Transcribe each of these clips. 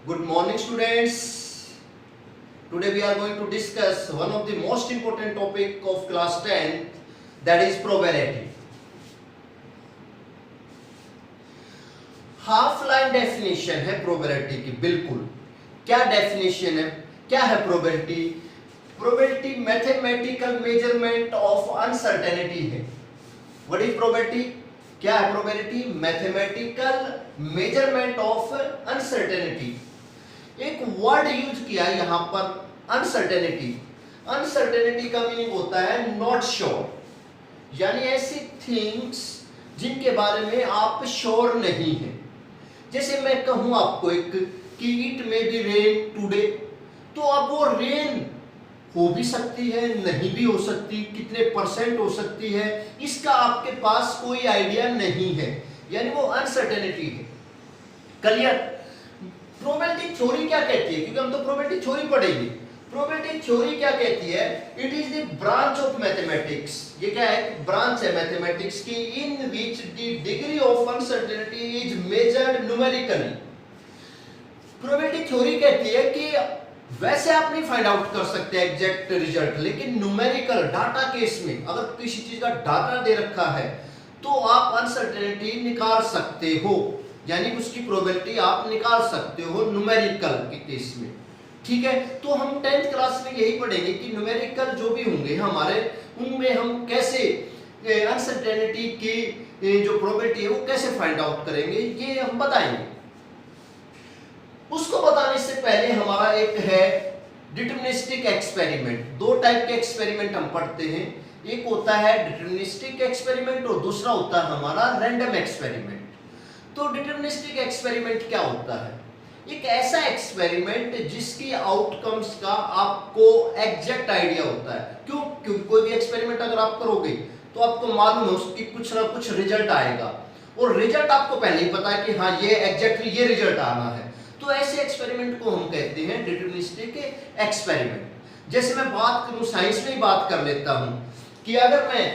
Good morning, students. Today we are going to discuss one of the most important topic of class 10, that is probability. Half line definition है probability की। बिल्कुल, क्या definition है, क्या है probability? Probability mathematical measurement of uncertainty है। What is probability? क्या है probability? Mathematical measurement of uncertainty. एक वर्ड यूज किया यहां पर, अनसर्टेनिटी। अनसर्टेनिटी का मीनिंग होता है नॉट श्योर, यानी ऐसी थिंग्स जिनके बारे में आप श्योर नहीं हैं। जैसे मैं कहूं आपको एक कि it may be rain today, तो अब वो रेन हो भी सकती है, नहीं भी हो सकती, कितने परसेंट हो सकती है, इसका आपके पास कोई आइडिया नहीं है, यानी वो अनसर्टेनिटी है। क्लियर? प्रोबेबिलिटी थ्योरी क्या कहती है, क्योंकि हम तो प्रोबेबिलिटी थ्योरी पढ़ेंगे। प्रोबेबिलिटी थ्योरी क्या कहती है? It is the branch of mathematics. ये क्या है? ब्रांच है मैथमेटिक्स की, in which the degree of uncertainty is measured numerically. Probability theory कहती है कि वैसे आप नहीं फाइंड आउट कर सकते एग्जैक्ट रिजल्ट, लेकिन न्यूमेरिकल डाटा केस में अगर किसी चीज का डाटा दे रखा है तो आप अनसर्टेनिटी निकाल सकते हो, यानी उसकी प्रोबेबिलिटी आप निकाल सकते हो न्यूमेरिकल के केस में। ठीक है, तो हम 10th क्लास में यही पढ़ेंगे कि न्यूमेरिकल जो भी होंगे हमारे, उनमें हम कैसे अनसर्टेनिटी की जो प्रोबेबिलिटी है वो कैसे फाइंड आउट करेंगे, ये हम बताएंगे। उसको बताने से पहले हमारा एक है डिटरमिनिस्टिक एक्सपेरिमेंट। दो टाइप के एक्सपेरिमेंट हम पढ़ते हैं, एक होता है डिटरमिनिस्टिक एक्सपेरिमेंट और दूसरा होता है हमारा रैंडम एक्सपेरिमेंट। तो डिटरमिनिस्टिक एक्सपेरिमेंट क्या होता है? एक ऐसा एक्सपेरिमेंट जिसकी आउटकम्स का आपको एग्जैक्ट आइडिया होता है। क्यों? क्योंकि कोई भी एक्सपेरिमेंट अगर आप करोगे तो आपको मालूम है उसकी कुछ ना कुछ रिजल्ट आएगा, और रिजल्ट आपको पहले ही पता है कि हाँ ये एग्जैक्टली ये रिजल्ट आना है। तो ऐसे एक्सपेरिमेंट को हम कहते हैं डिटरमिनिस्टिक एक्सपेरिमेंट। जैसे मैं बात करूं, साइंस में ही बात कर लेता हूं कि अगर मैं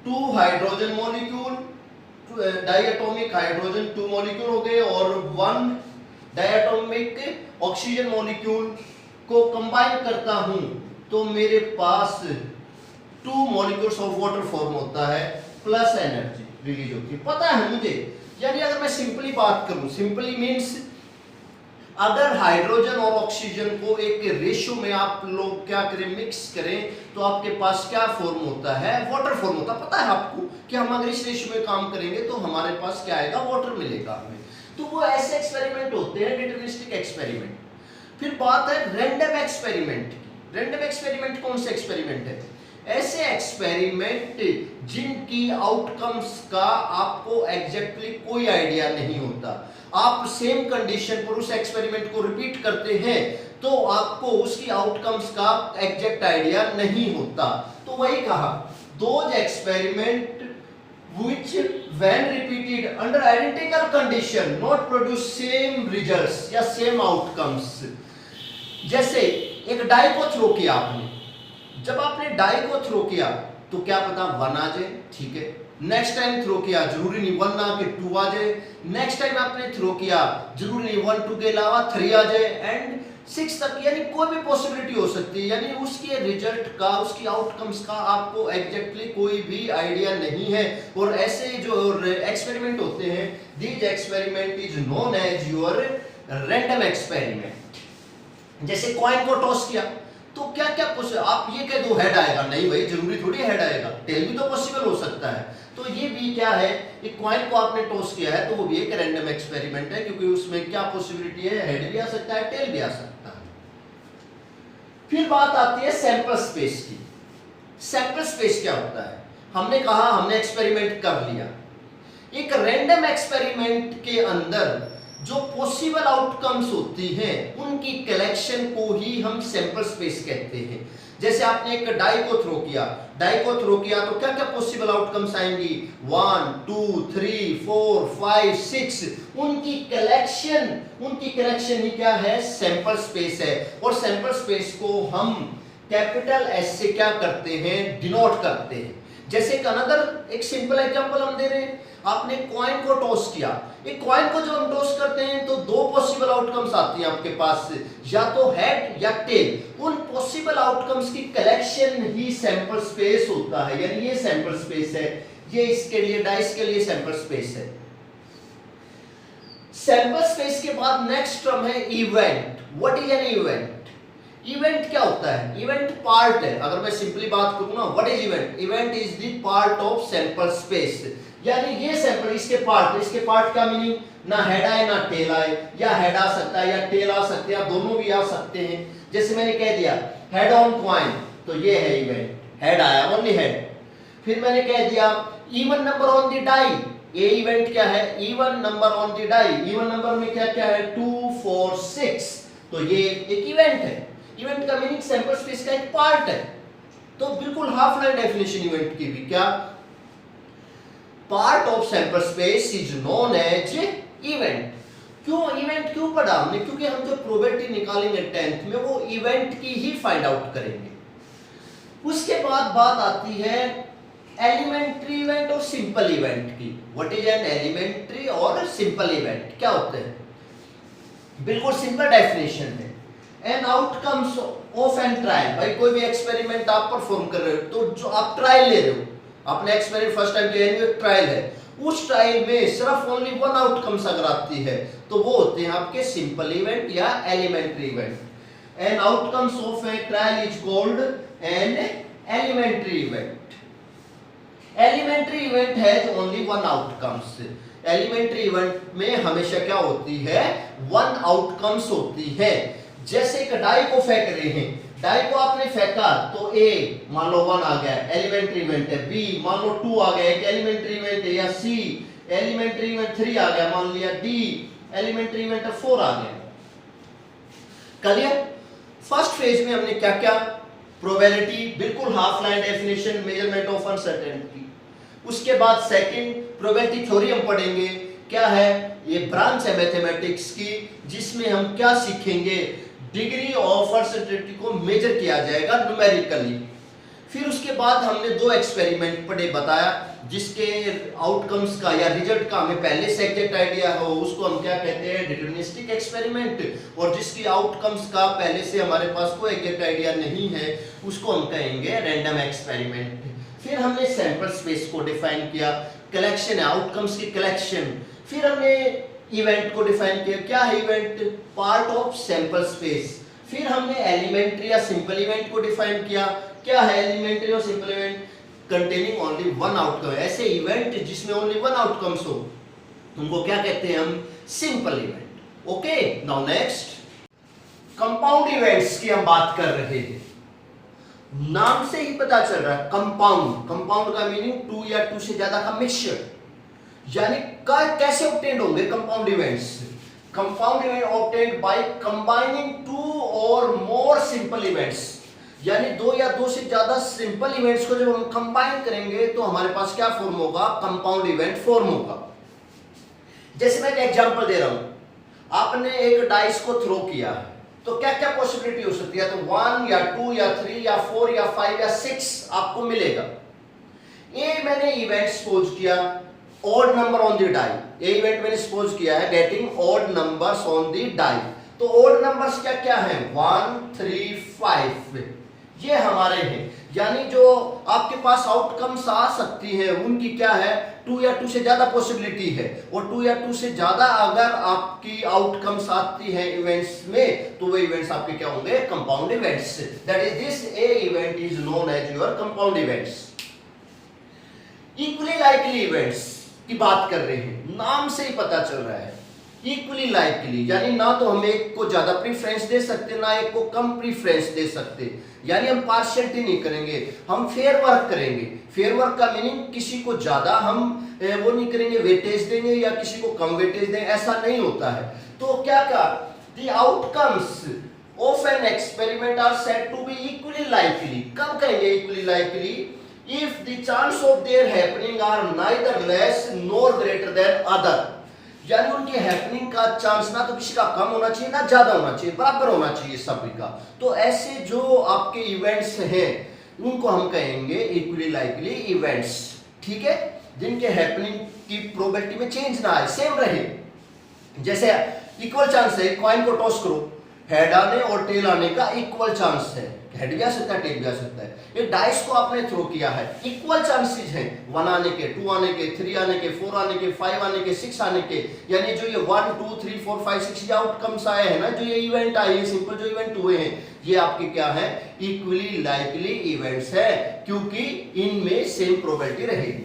2 hydrogen molecule, diatomic hydrogen 2 molecule हो गए, और 1 डायटोमिक ऑक्सीजन मॉलिक्यूल को कंबाइन करता हूं तो मेरे पास 2 मॉलिक्यूल्स ऑफ वाटर फॉर्म होता है, प्लस एनर्जी रिलीज होती है। पता है मुझे, यानी अगर मैं सिंपली बात करूं, सिंपली मींस अगर हाइड्रोजन और ऑक्सीजन को एक रेशियो में आप लोग क्या करें, मिक्स करें, तो आपके पास क्या फॉर्म होता है? वाटर फॉर्म होता है। पता है आपको कि हम अगर इस रेशियो में काम करेंगे तो हमारे पास क्या आएगा? वाटर मिलेगा हमें। तो वो ऐसे एक्सपेरिमेंट होते हैं डिटरमिनिस्टिक एक्सपेरिमेंट। फिर बात है रैंडम एक्सपेरिमेंट की। रैंडम एक्सपेरिमेंट कौन से एक्सपेरिमेंट है? ऐसे एक्सपेरिमेंट जिनकी आउटकम्स का आपको एग्जैक्टली कोई आइडिया नहीं होता। आप सेम कंडीशन पर उस एक्सपेरिमेंट को रिपीट करते हैं तो आपको उसकी आउटकम्स का एग्जैक्ट आइडिया नहीं होता। तो वही कहा, those experiment which when repeated under identical condition not produce same results या same outcomes। जैसे एक डाई को थ्रो किया आपने, जब आपने डाई को थ्रो किया तो क्या पता 1 आ जाए, ठीक है। नेक्स्ट टाइम थ्रो किया, जरूरी नहीं 1 ना के 2 आ जाए। नेक्स्ट टाइम आपने थ्रो किया, जरूरी नहीं 1 2 के अलावा 3 आ जाए, एंड 6 तक, यानी कोई भी पॉसिबिलिटी हो सकती है। यानी उसके रिजल्ट का, उसकी आउटकम्स का आपको एग्जैक्टली कोई भी आइडिया नहीं है। और ऐसे जो एक्सपेरिमेंट होते हैं, these experiment is known as your random experiment. जैसे कॉइन को टॉस किया तो क्या क्या आप ये कह दो हेड आएगा, नहीं भाई, जरूरी थोड़ी हेड आएगा, टेल भी तो पॉसिबल हो सकता है। तो ये भी क्या है, एक कॉइन को आपने टॉस किया है तो वो भी एक रैंडम एक्सपेरिमेंट है, क्योंकि उसमें क्या पॉसिबिलिटी है? हेड भी आ सकता है, टेल भी आ सकता है। फिर बात आती है सैंपल स्पेस की। सैंपल स्पेस क्या होता है? हमने कहा हमने एक्सपेरिमेंट कर लिया, एक रैंडम एक्सपेरिमेंट के अंदर जो पॉसिबल आउटकम्स होती हैं उनकी कलेक्शन को ही हम सैंपल स्पेस कहते हैं। जैसे आपने एक डाई को थ्रो किया, डाई को थ्रो किया तो क्या क्या पॉसिबल आउटकम्स आएंगी? 1 2 3 4 5 6, उनकी कलेक्शन ही क्या है? सैंपल स्पेस है। और सैंपल स्पेस को हम कैपिटल एस से क्या करते हैं? डिनोट करते हैं। जैसे एक सिंपल एग्जांपल हम दे रहे हैं, आपने कॉइन को टॉस किया। एक कॉइन को जब हम टॉस करते हैं तो 2 पॉसिबल पॉसिबल आउटकम्स आती हैं आपके पास से, या तो हेड या टेल, उन पॉसिबल आउटकम्स की कलेक्शन ही सैंपल स्पेस होता है। यानी ये सैंपल स्पेस है, ये इसके लिए डाइस के लिए सैंपल स्पेस है। सैंपल स्पेस के बाद नेक्स्ट टर्म है event. What is an event? Event क्या होता है? इवेंट पार्ट है। अगर मैं सिंपली बात करूं ना, what is event? Event is the part of sample space. यानी ये सैंपल, इसके पार्ट का मीनिंग ना हेड आए ना टेल आए, या हेड आ सकता है या टेल आ सकते हैं, या दोनों भी आ सकते हैं। जैसे मैंने कह दिया हेड ऑन कॉइन, तो ये है इवेंट, हेड आया, ओनली हेड। फिर मैंने कह दिया even number on the die, ये इवेंट क्या है? Even number on the die. Even number में क्या क्या है? 2 4 6, तो ये एक इवेंट है। इवेंट का मीनिंग सैंपल स्पेस का एक पार्ट है। तो बिल्कुल हाफ लाइन डेफिनेशन इवेंट की भी, क्या? Part of sample space is known as event. क्यों इवेंट क्यों पढ़ा हमने? क्योंकि हम जो प्रोबेबिलिटी निकालेंगे 10th में वो इवेंट की ही फाइंड आउट करेंगे। उसके बाद बात आती है एलिमेंट्री इवेंट और सिंपल इवेंट की। व्हाट इज एन एलिमेंट्री और सिंपल इवेंट, क्या होते हैं? बिल्कुल सिंपल डेफिनेशन है। An outcomes of an trial. भाई कोई भी एक्सपेरिमेंट आप परफॉर्म कर रहे हो, तो जो आप ट्रायल ले रहे हो, आपने एक्सपेरिमेंट फर्स्ट टाइम किया, एक ट्रायल है, उस ट्रायल में सिर्फ ओनली वन आउटकम्स अगर आती है तो वो होते हैं आपके सिंपल इवेंट या elementary event. An outcomes of a trial is called an elementary event. Elementary event has only one outcomes. Elementary event में हमेशा क्या होती है? वन आउटकम्स होती है। जैसे एक डाई को फेंक रहे हैं, डाई को आपने फेंका तो ए मान लो 1 आ गया, एलिमेंट्री इवेंट है। बी मान लो 2 आ गया, एक एलिमेंट्री इवेंट है। या सी एलिमेंट्री इवेंट 3 आ गया मान लिया। डी एलिमेंट्री इवेंट 4 आ गया। क्लियर? फर्स्ट फेज में हमने क्या क्या? प्रोबेबिलिटी, बिल्कुल half line definition, measurement of uncertainty. उसके बाद सेकंड प्रोबेबिलिटी थ्योरी हम पढ़ेंगे। क्या है? ये ब्रांच है मैथमेटिक्स की, जिसमें हम क्या सीखेंगे? डिग्री ऑफ अनसर्टेनिटी को मेजर किया जाएगा न्यूमेरिकली। फिर उसके बाद हमने 2 एक्सपेरिमेंट पढ़े, बताया जिसके आउटकम्स का या रिजल्ट का हमें पहले से एग्जैक्ट आइडिया हो, उसको हम क्या कहते हैं? Deterministic experiment. और जिसकी आउटकम्स का पहले से हमारे पास कोई एग्जैक्ट आइडिया नहीं है, उसको हम कहेंगे रैंडम एक्सपेरिमेंट। फिर हमने सैंपल स्पेस को डिफाइन किया, कलेक्शन है, आउटकम्स की कलेक्शन। फिर हमने इवेंट को डिफाइन किया, क्या है event? Part of sample space. फिर हमने एलिमेंट्री या सिंपल इवेंट को डिफाइन किया, क्या है एलिमेंट्री और simple event? Containing only one outcome. ऐसे इवेंट जिसमें ओनली वन आउटकम्स हो उनको क्या कहते हैं हम? Simple event. Okay, now next compound events की हम बात कर रहे हैं। नाम से ही पता चल रहा है कंपाउंड। कंपाउंड का मीनिंग 2 या 2 से ज्यादा का मिक्सचर। यानी कैसे ऑब्टेन्ड होंगे compound events? Compound event obtained by combining 2 और मोर सिंपल इवेंट्स। यानी 2 या 2 से ज्यादा सिंपल इवेंट्स को जब हम कंबाइन करेंगे तो हमारे पास क्या फॉर्म होगा? कंपाउंड इवेंट फॉर्म होगा। जैसे मैं एक एग्जांपल दे रहा हूं, आपने एक डाइस को थ्रो किया तो क्या क्या पॉसिबिलिटी हो सकती है? तो 1 या 2 या 3 या 4 या 5 या 6 आपको मिलेगा। ये मैंने इवेंट सपोज किया odd number on the die. ये इवेंट मैंने सपोज किया है getting odd numbers on the die. तो ऑड नंबर्स क्या क्या है? 1 3 5 ये हमारे हैं। यानी जो आपके पास आउटकम्स आ सकती है उनकी क्या है? 2 या 2 से ज्यादा पॉसिबिलिटी है। और 2 या 2 से ज्यादा अगर आपकी आउटकम्स आती है इवेंट्स में तो वो इवेंट्स आपके क्या होंगे? Compound events. That is this a event is known as your compound events. Equally likely events की बात कर रहे हैं, नाम से ही पता चल रहा है इक्वली लाइकली। यानी ना तो हम एक को ज्यादा प्रीफरेंस दे सकते ना एक को कम प्रीफरेंस दे सकते। यानी हम पार्शियलिटी नहीं करेंगे, हम फेयर वर्क करेंगे। फेयर वर्क का मीनिंग किसी को ज्यादा हम वो नहीं करेंगे, वेटेज देंगे या किसी को कम वेटेज देंगे, ऐसा नहीं होता है। तो क्या कहा? The outcomes of an experiment are said to be equally likely. कब कहेंगे equally likely? if the chance of their happening are neither less nor greater than other। यानी उनके हैपनिंग का चांस ना तो किसी का कम होना चाहिए ना ज्यादा होना चाहिए, बराबर होना चाहिए सभी का। तो ऐसे जो आपके इवेंट्स हैं उनको हम कहेंगे इक्वली लाइकली इवेंट्स। ठीक है, जिनके हैपनिंग की प्रोबेबिलिटी में चेंज ना आए, सेम रहे। जैसे इक्वल चांस है, कॉइन को टॉस करो, हेड आने और टेल आने का इक्वल चांस है, हेड भी आ सकता है टेल भी आ सकता है। एक डाइस को आपने थ्रो किया है, इक्वल चांसेस हैं 1 आने के, 2 आने के, 3 आने के, 4 आने के, 5 आने के, 6 आने के, यानी जो ये 1 2 3 4 5 6 ये आउटकम्स आए हैं ना, जो ये इवेंट आए हैं, सिंपल जो इवेंट हुए हैं, ये आपके क्या है, इक्वली लाइकली इवेंट्स है, क्योंकि इनमें सेम प्रोबेबिलिटी रहेगी।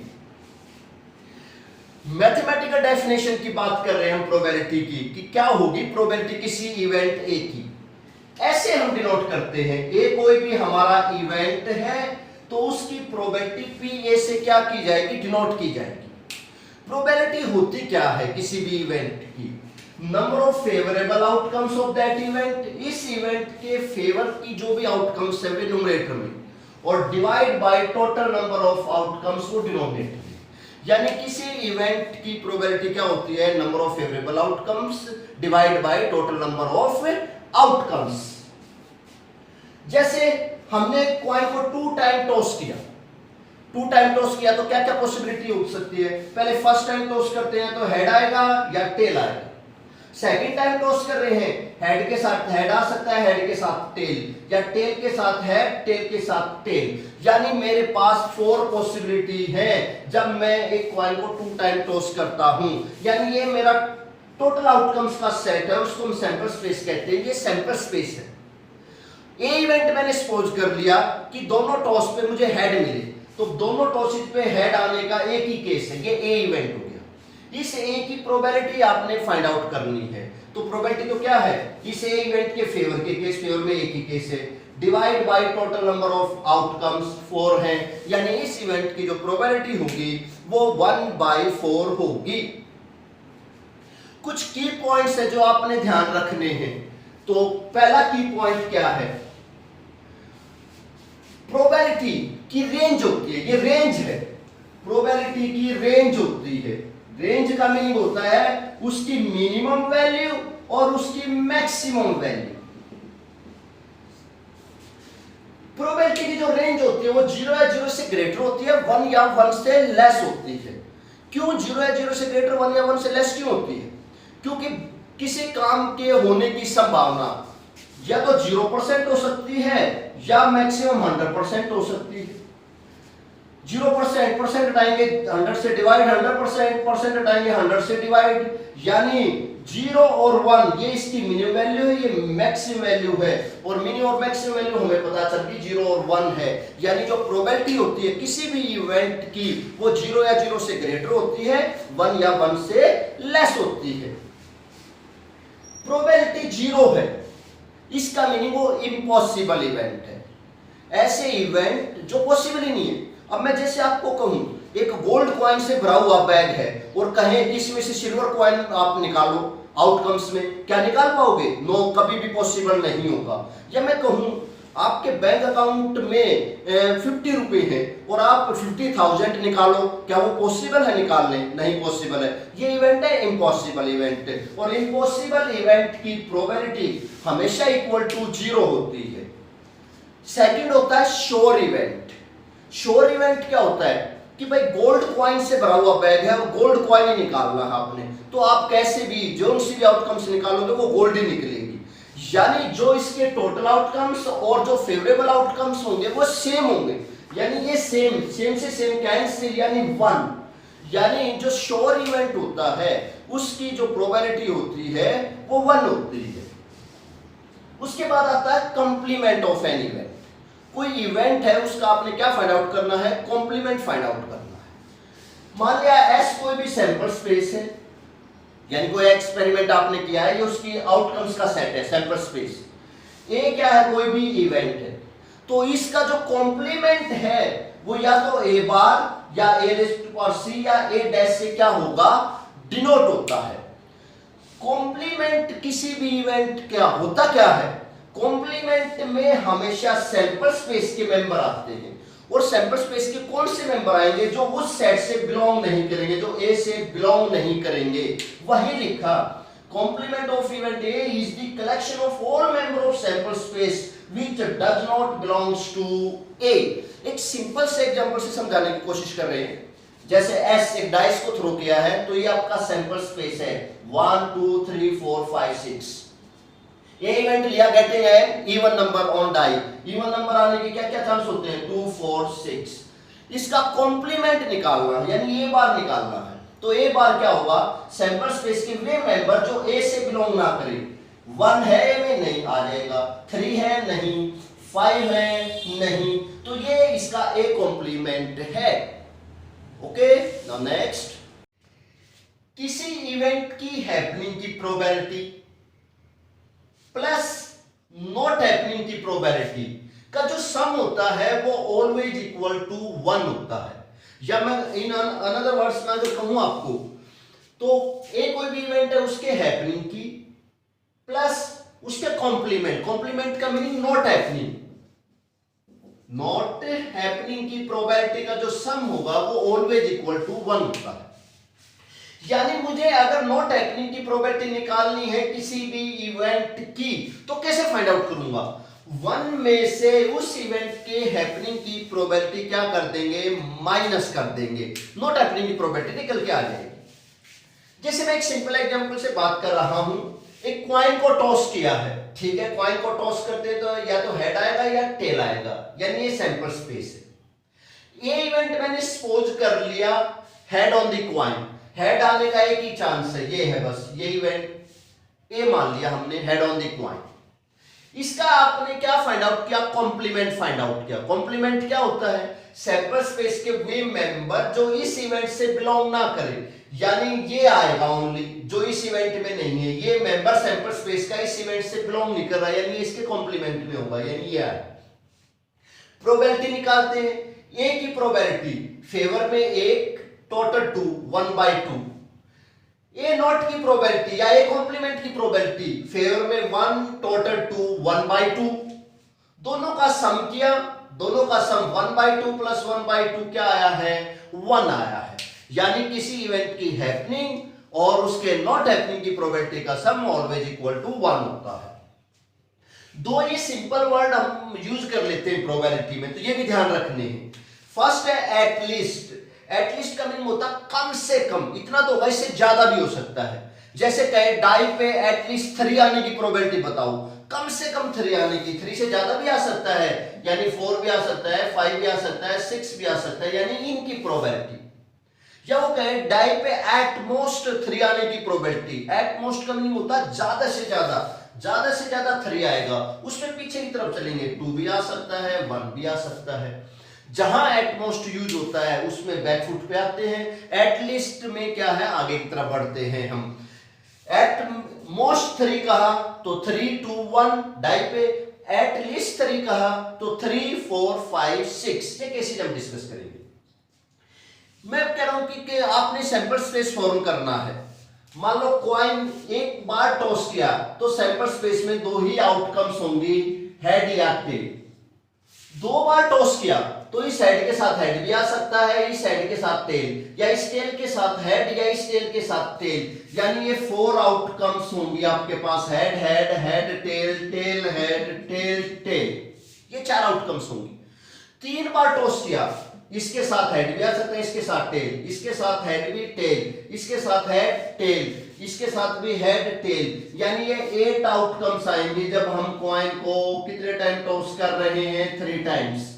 मैथमेटिकल डेफिनेशन की बात कर रहे हैं हम प्रोबेबिलिटी की, कि क्या होगी प्रोबेबिलिटी किसी इवेंट ए की। ऐसे हम डिनोट करते हैं, ए कोई भी हमारा इवेंट है तो उसकी प्रोबेबिलिटी पी ए से क्या की जाएगी, डिनोट की जाएगी। प्रोबेबिलिटी होती क्या है किसी भी इवेंट की, number of favourable outcomes of that event, इस इवेंट के फेवर की जो भी आउटकम्स है वे न्यूमरेटर में, और divide by total number of outcomes वो डिनोमिनेटर में। यानी किसी इवेंट की प्रोबेबिलिटी क्या होती है, number of favourable outcomes divide by total number of outcomes. जैसे हमने कॉइन को 2 टाइम टॉस किया, 2 टाइम टॉस किया तो क्या क्या पॉसिबिलिटी हो सकती है, पहले फर्स्ट टाइम टॉस करते हैं तो हेड आएगा या टेल आएगा, सेकंड टाइम टॉस कर रहे हैं हेड के साथ हेड आ सकता है, हेड के साथ टेल, या टेल के साथ हेड, टेल के साथ टेल, यानी मेरे पास 4 पॉसिबिलिटी है जब मैं एक कॉइन को 2 टाइम टॉस करता हूं। यानी ये मेरा टोटल आउटकम्स का सेट है, उसको हम सैंपल स्पेस कहते हैं, ये सैंपल स्पेस है। ए इवेंट मैंने सपोज कर लिया कि दोनों टॉस पे मुझे हेड मिले, तो दोनों टॉसेज पे हेड आने का एक ही केस है, ये ए इवेंट हो गया। इस ए की प्रोबेबिलिटी आपने फाइंड आउट करनी है, तो प्रोबेबिलिटी तो क्या है, इस ए इवेंट के फेवर के केस, फेवर में एक ही केस है, divide by total number of outcomes 4 है, यानी इस इवेंट की जो प्रोबेबिलिटी होगी वो 1/4 होगी। कुछ की पॉइंट्स है जो आपने ध्यान रखने हैं। तो पहला की पॉइंट क्या है, प्रोबेबिलिटी की रेंज होती है, ये रेंज है, प्रोबेबिलिटी की रेंज होती है। रेंज का मीनिंग होता है उसकी मिनिमम वैल्यू और उसकी मैक्सिमम वैल्यू। प्रोबेबिलिटी की जो रेंज होती है वो 0 या 0 से ग्रेटर होती है, 1 या 1 से लेस होती है। क्यों 0 या 0 से ग्रेटर, 1 या 1 से लेस क्यों होती है, क्योंकि किसी काम के होने की संभावना या तो 0% हो सकती है या मैक्सिमम 100% हो सकती है। 0% परसेंट हटाएंगे 100 से डिवाइड, 100% परसेंट हटाएंगे 100 से डिवाइड, यानी 0 और 1 ये इसकी मिनिमम वैल्यू है, ये मैक्सिमम वैल्यू है, और मिनिमम और मैक्सिमम वैल्यू हमें पता चल गई 0 और 1 है। यानी जो प्रोबेबिलिटी होती है किसी भी इवेंट की वो 0 या 0 से ग्रेटर होती है, 1 या 1 से लेस होती है। प्रोबेबिलिटी 0 है, इसका मीनिंग वो इम्पॉसिबल इवेंट है, ऐसे इवेंट जो पॉसिबल ही नहीं है। अब मैं जैसे आपको कहूं एक गोल्ड कॉइन से भरा हुआ बैग है और कहें इसमें से सिल्वर कॉइन आप निकालो, आउटकम्स में क्या निकाल पाओगे, नो, कभी भी पॉसिबल नहीं होगा। या मैं कहूं आपके बैंक अकाउंट में 50 रुपए है और आप 50,000 निकालो, क्या वो पॉसिबल है निकालने, नहीं पॉसिबल है। ये इवेंट है इम्पॉसिबल इवेंट, और इम्पॉसिबल इवेंट की प्रोबेबिलिटी हमेशा इक्वल टू 0 होती है। सेकंड होता है श्योर इवेंट। श्योर इवेंट क्या होता है कि भाई गोल्ड कॉइन से भरा हुआ बैग है और गोल्ड कॉइन ही निकालना है आपने, तो आप कैसे भी जो सी भी आउटकम्स निकालोगे वो गोल्ड ही निकलेगी। यानी जो इसके टोटल आउटकम्स और जो फेवरेबल आउटकम्स होंगे वो सेम होंगे, यानी ये सेम से सेम कैंसिल, यानी 1। यानी जो श्योर इवेंट होता है उसकी जो प्रोबेबिलिटी होती है वो 1 होती है। उसके बाद आता है कॉम्प्लीमेंट ऑफ एन इवेंट। कोई इवेंट है उसका आपने क्या फाइंड आउट करना है, कॉम्प्लीमेंट फाइंड आउट करना है। मान लिया एस कोई भी सैंपल स्पेस है, यानी कोई एक्सपेरिमेंट आपने किया है, ये उसकी आउटकम्स का सेट है, सैंपल स्पेस। ए क्या है, कोई भी इवेंट है, तो इसका जो कॉम्प्लीमेंट है वो या तो ए बार या ए रेज़्ड टू पावर सी या ए डैश से क्या होगा, डिनोट होता है। कॉम्प्लीमेंट किसी भी इवेंट क्या होता क्या है, कॉम्प्लीमेंट में हमेशा सैंपल स्पेस के मेंबर आते हैं, और सैंपल स्पेस के कौन से मेंबर आएंगे, जो उस सेट से बिलोंग नहीं करेंगे, जो ए से बिलोंग नहीं करेंगे। वही लिखा, complement of event A is the collection of all member of sample space which does not belongs to A. एक सिंपल से एग्जांपल से समझाने की कोशिश कर रहे हैं। जैसे एस एक डाइस को थ्रो किया है तो ये आपका सैंपल स्पेस है 1 2 3 4 5 6। ये इवेंट लिया गेटिंग है even number on die. Even number आने के क्या क्या चांस होते हैं 2 4 6। इसका कॉम्प्लीमेंट निकालना है यानी ए बार निकालना है। तो ए बार क्या होगा सैंपल स्पेस के वे मेंबर जो ए से बिलोंग ना करे। 1 है ए में नहीं आ जाएगा, 3 है नहीं, 5 है नहीं, तो ये इसका ए कॉम्प्लीमेंट है। ओके नाउ नेक्स्ट, किसी इवेंट की हैपनिंग की प्रोबेबिलिटी प्लस नॉट हैपनिंग की प्रोबेबिलिटी का जो सम होता है वो ऑलवेज इक्वल टू 1 होता है। या मैं इन अनदर वर्ड्स में अगर कहूं आपको तो एक कोई भी इवेंट है उसके हैपनिंग की प्लस उसके कॉम्प्लीमेंट, कॉम्प्लीमेंट का meaning not happening, not happening की प्रोबेबिलिटी का जो सम होगा वो ऑलवेज इक्वल टू 1 होता है। यानी मुझे अगर नॉट हैपनिंग की प्रोबेबिलिटी निकालनी है किसी भी इवेंट की तो कैसे फाइंड आउट करूंगा 1 में से उस इवेंट के हैपनिंग की प्रोबेबिलिटी क्या कर देंगे माइनस कर देंगे, नॉट हैपनिंग की प्रोबेबिलिटी निकल के आ जाएगी। जैसे मैं एक सिंपल एग्जांपल से बात कर रहा हूं, एक कॉइन को टॉस किया है, ठीक है, कॉइन को टॉस करते हैं तो या तो हेड आएगा या टेल आएगा, यानी ये सैंपल स्पेस है। ये इवेंट मैंने सपोज कर लिया head on the coin, head आने का एक ही चांस है, ये है बस, ये इवेंट ए मान लिया हमने हेड ऑन द कॉइन। इसका आपने क्या फाइंड आउट किया कॉम्प्लीमेंट फाइंड आउट किया। कॉम्प्लीमेंट क्या होता है सैंपल स्पेस के वे मेंबर जो इस इवेंट से बिलोंग ना करे, यानी ये आएगा ओनली जो इस इवेंट में नहीं है, ये मेंबर सैंपल स्पेस का इस इवेंट से बिलोंग नहीं कर रहा यानी इसके कॉम्प्लीमेंट में होगा, यानी ये आएगा। प्रोबेबिलिटी निकालते हैं, ए की प्रोबेबिलिटी फेवर में 1 टोटल 2 1/2, ए नॉट की प्रोबेबिलिटी या ए कॉम्प्लीमेंट की प्रोबेबिलिटी फेवर में 1 टोटल 2 1/2, दोनों का सम किया, दोनों का सम 1/2 प्लस 1/2 क्या आया है 1 आया है। यानी किसी इवेंट की हैपनिंग और उसके नॉट हैपनिंग की प्रोबेबिलिटी का सम ऑलवेज इक्वल टू 1 होता है। दो ये सिंपल वर्ड हम यूज कर लेते हैं प्रोबेबिलिटी में, तो ये भी ध्यान रखने हैं। फर्स्ट है एटलीस्ट, एटलीस्ट का मीनिंग होता है कम से कम, इतना तो होगा, इससे ज्यादा भी हो सकता है। जैसे कहे डाई पे एटलीस्ट 3 आने की प्रोबेबिलिटी बताओ, कम से कम 3 आने की, 3 से ज्यादा भी आ सकता है, यानी 4 भी आ सकता है, 5 भी आ सकता है, 6 भी आ सकता है, यानी इनकी प्रोबेबिलिटी। या वो कहे डाई पे एट मोस्ट 3 आने की प्रोबेबिलिटी, एट मोस्ट का मीनिंग होता है ज्यादा से ज्यादा 3 आएगा, उसमें पीछे की तरफ चलेंगे 2 भी आ सकता है, 1 भी आ सकता है। जहां एटमोस्ट यूज होता है उसमें बैकफुट पे आते हैं, एटलीस्ट में क्या है आगे की तरफ बढ़ते हैं हम। एट मोस्ट 3 कहा तो 3 2 1 डाई पे, एटलीस्ट 3 कहा तो 3 4 5 6, ये केसेस हम डिस्कस करेंगे। मैं कह रहा हूं कि आपने सैंपल स्पेस फॉर्म करना है। मान लो कॉइन एक बार टॉस किया तो सैंपल स्पेस में 2 ही आउटकम्स होंगी, हेड या टेल। 2 बार टॉस किया तो इस हेड के साथ हेड भी आ सकता है, इस हेड के साथ टेल, या इस टेल के साथ हेड, या इस टेल के साथ टेल, यानी ये 4 आउटकम्स होंगी आपके पास, head head head tail tail head tail tail, ये 4 आउटकम्स होंगी। 3 बार टॉस किया, इसके साथ हेड भी आ सकता है, इसके साथ टेल, इसके साथ हेड भी टेल, इसके साथ हेड टेल, इसके साथ भी हेड टेल, यानी ये 8 आउटकम्स आएंगे जब हम कॉइन को कितने टाइम टॉस कर रहे हैं 3 टाइम्स।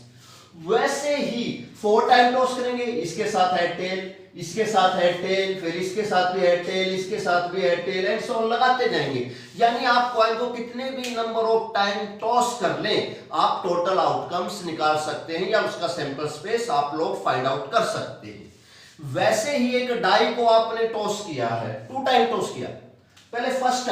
वैसे ही 4 टाइम टॉस करेंगे, इसके साथ हेड टेल, इसके साथ हेड टेल, फिर इसके साथ भी हेड टेल, इसके साथ भी हेड टेल, एंड सो लगाते जाएंगे। यानी आप कॉइन को कितने भी नंबर ऑफ टाइम टॉस कर लें आप टोटल आउटकम्स निकाल सकते हैं, या उसका सैंपल स्पेस आप लोग फाइंड आउट कर सकते हैं। वैसे ही एक डाई को आपने टॉस किया है, 2 टाइम टॉस किया, पहले फर्स्ट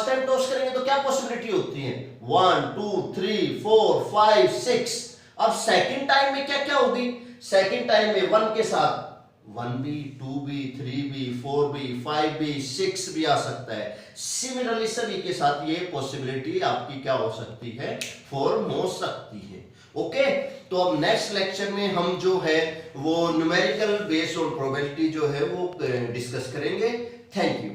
टाइम टॉस करेंगे तो क्या पॉसिबिलिटी होती है 1 2 3 4 5 6। अब सेकंड टाइम में क्या क्या होगी, सेकंड टाइम में 1 के साथ 1 भी, 2 भी, 3 भी, 4 भी, 5 भी, 6 भी आ सकता है। सिमिलरली सभी के साथ ये पॉसिबिलिटी आपकी क्या हो सकती है फॉर्म हो सकती है। ओके, तो अब नेक्स्ट लेक्चर में हम जो है वो न्यूमेरिकल बेस्ड ऑन प्रोबेबिलिटी जो है वो डिस्कस करेंगे। Thank you.